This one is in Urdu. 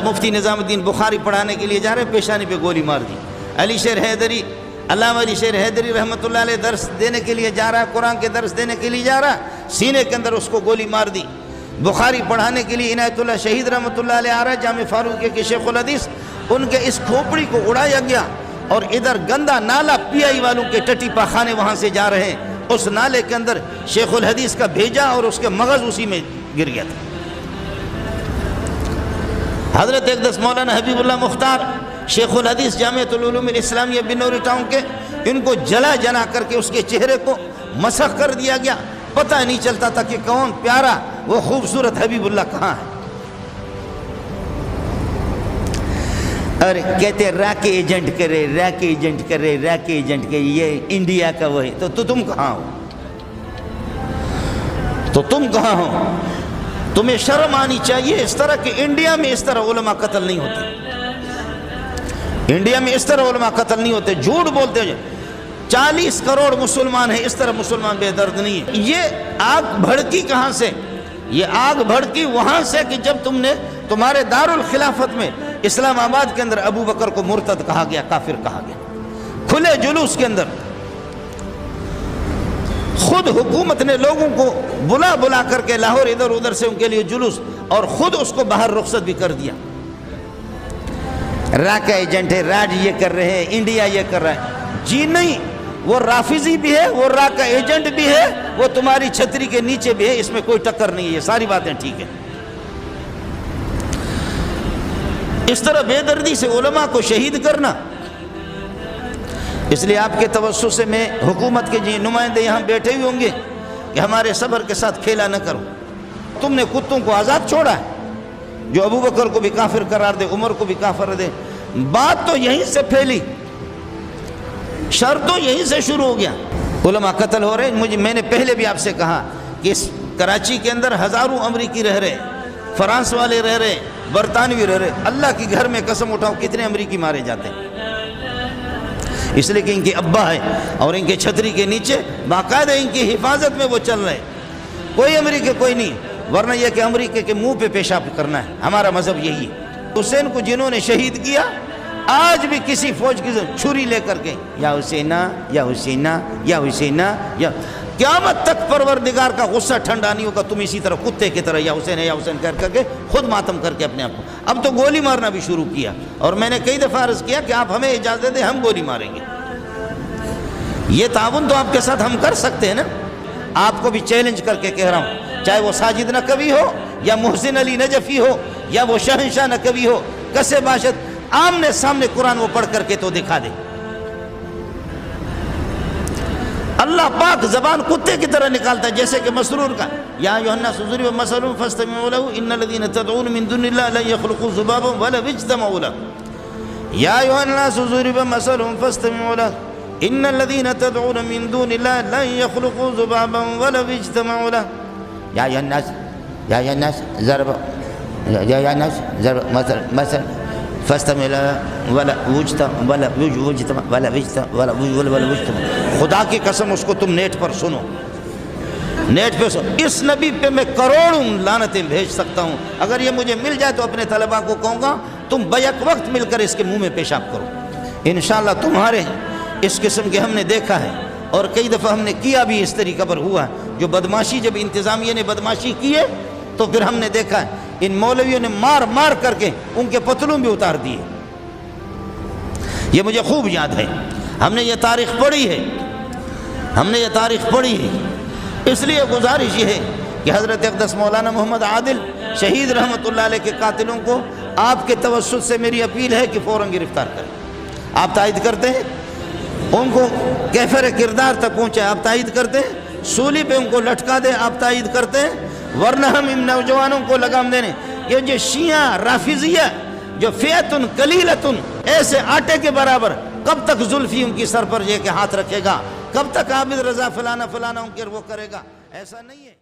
مفتی نظام الدین بخاری پڑھانے کے لیے جا رہے، پیشانی پہ گولی مار دی۔ علی شیر حیدری، علامہ علی شیر حیدری رحمۃ اللہ علیہ درس دینے کے لیے جا رہا ہے، قرآن کے درس دینے کے لیے جا رہا، سینے کے اندر اس کو گولی مار دی۔ بخاری پڑھانے کے لیے عنایت اللہ شہید رحمۃ اللہ علیہ آ رہا ہے، جامع فاروقیہ کے شیخ الحدیث، ان کے اس کھوپڑی کو اڑایا گیا، اور ادھر گندا نالا پی آئی والوں کے ٹٹی پاخانے وہاں سے جا رہے ہیں، اس نالے کے اندر شیخ الحدیث کا بھیجا اور اس کے مغز اسی میں گر گیا تھا۔ حضرت اقدس مولانا حبیب اللہ مختار شیخ الحدیث جامعۃ العلوم الاسلامیہ بنوری ٹاؤن کے، ان کو جلا کر کے اس کے چہرے کو مسخ کر دیا گیا، پتہ نہیں چلتا تھا کہ کون پیارا وہ خوبصورت حبیب اللہ کہاں ہے۔ اور کہتے راکے ایجنٹ کرے، راکے ایجنٹ کرے، راکے ایجنٹ کرے، یہ انڈیا کا وہ ہے، تو تم کہاں ہو؟ تو تم کہاں ہو؟ تمہیں شرم آنی چاہیے، اس طرح کہ انڈیا میں اس طرح علماء قتل نہیں ہوتے، انڈیا میں اس طرح علماء قتل نہیں ہوتے، جھوٹ بولتے ہیں۔ 40 کروڑ مسلمان ہیں، اس طرح مسلمان بے درد نہیں ہے۔ یہ آگ بھڑکی کہاں سے؟ یہ آگ بھڑکی وہاں سے کہ جب تمہارے دارالخلافت میں اسلام آباد کے اندر ابو بکر کو مرتد کہا گیا، کافر کہا گیا، کھلے جلوس کے اندر خود حکومت نے لوگوں کو بلا کر کے لاہور ادھر ادھر سے ان کے لیے جلوس، اور خود اس کو باہر رخصت بھی کر دیا۔ را کا ایجنٹ ہے، راج یہ کر رہے ہیں، انڈیا یہ کر رہا ہے، جی نہیں، وہ رافضی بھی ہے، وہ را کا ایجنٹ بھی ہے، وہ تمہاری چھتری کے نیچے بھی ہے، اس میں کوئی ٹکر نہیں ہے، یہ ساری باتیں ٹھیک ہیں۔ اس طرح بے دردی سے علماء کو شہید کرنا، اس لیے آپ کے توسط سے میں حکومت کے جی نمائندے یہاں بیٹھے ہوئے ہوں گے کہ ہمارے صبر کے ساتھ کھیلا نہ کرو۔ تم نے کتوں کو آزاد چھوڑا ہے، جو ابو بکر کو بھی کافر قرار دے، عمر کو بھی کافر دے۔ بات تو یہیں سے پھیلی، شر تو یہیں سے شروع ہو گیا۔ علماء قتل ہو رہے ہیں۔ میں نے پہلے بھی آپ سے کہا کہ اس کراچی کے اندر ہزاروں امریکی رہ رہے، فرانس والے رہ رہے، برطانوی رہ رہے، اللہ کی گھر میں قسم اٹھاؤ کتنے امریکی مارے جاتے ہیں، اس لیے کہ ان کے ابا ہے اور ان کے چھتری کے نیچے باقاعدہ ان کی حفاظت میں وہ چل رہے، کوئی امریکی کوئی نہیں، ورنہ یہ کہ امریکہ کے منہ پہ پیشاب کرنا ہے، ہمارا مذہب یہی ہے۔ حسین کو جنہوں نے شہید کیا، آج بھی کسی فوج کی چھری لے کر کے یا حسینہ یا حسینہ یا حسینہ، یا قیامت تک پروردگار کا غصہ ٹھنڈا نہیں ہوگا، تم اسی طرح کتے کی طرح یا حسین کر کے خود ماتم کر کے اپنے آپ کو۔ اب تو گولی مارنا بھی شروع کیا، اور میں نے کئی دفعہ عرض کیا کہ آپ ہمیں اجازت دیں، ہم گولی ماریں گے۔ یہ تعاون تو آپ کے ساتھ ہم کر سکتے ہیں نا۔ آپ کو بھی چیلنج کر کے کہہ رہا ہوں، چاہے وہ ساجد نقوی ہو یا محسن علی نجفی ہو یا وہ شہنشاہ نقوی ہو، کسے باشد، آمنے سامنے قرآن وہ پڑھ کر کے تو دکھا دے۔ اللہ پاک زبان کتے کی طرح نکالتا ہے، جیسے کہ مسرور کا یا ایھا الناس ضرب مثل فاستمعوا له ان الذين تدعون من دون الله لن يخلقوا ذبابا ولو اجتمعوا له، یا ایھا الناس ضرب مثل فاستمعوا له ان الذين تدعون من دون الله لن يخلقوا ذبابا ولو اجتمعوا له، یا ایھا الناس ضرب مثل فاستمع ولا وجتمع۔ خدا کی قسم اس کو تم نیٹ پر سنو، نیٹ پہ سنو۔ اس نبی پہ میں کروڑوں لعنتیں بھیج سکتا ہوں، اگر یہ مجھے مل جائے تو اپنے طلباء کو کہوں گا تم بیک وقت مل کر اس کے منہ میں پیشاب کرو، انشاءاللہ تمہارے اس قسم کے ہم نے دیکھا ہے، اور کئی دفعہ ہم نے کیا بھی، اس طریقہ پر ہوا جو بدماشی، جب انتظامیہ نے بدماشی کیے تو پھر ہم نے دیکھا ہے ان مولویوں نے مار کر کے ان کے پتلوں بھی اتار دیے، یہ مجھے خوب یاد ہے، ہم نے یہ تاریخ پڑھی ہے، اس لیے گزارش یہ ہے کہ حضرت اقدس مولانا محمد عادل شہید رحمۃ اللہ علیہ کے قاتلوں کو آپ کے توسط سے میری اپیل ہے کہ فوراً گرفتار کریں۔ آپ تائید کرتے ہیں؟ ان کو کیفر کردار تک پہنچے، آپ تائید کرتے ہیں؟ سولی پہ ان کو لٹکا دیں، آپ تائید کرتے ہیں؟ ورنہ ہم ان نوجوانوں کو لگام دینے، یہ جو شیعہ رافضیہ جو فئتن قلیلتن، ایسے آٹے کے برابر، کب تک زلفی ان کی سر پر یہ کہ ہاتھ رکھے گا؟ کب تک عابد رضا فلانا ان کے وہ کرے گا؟ ایسا نہیں ہے۔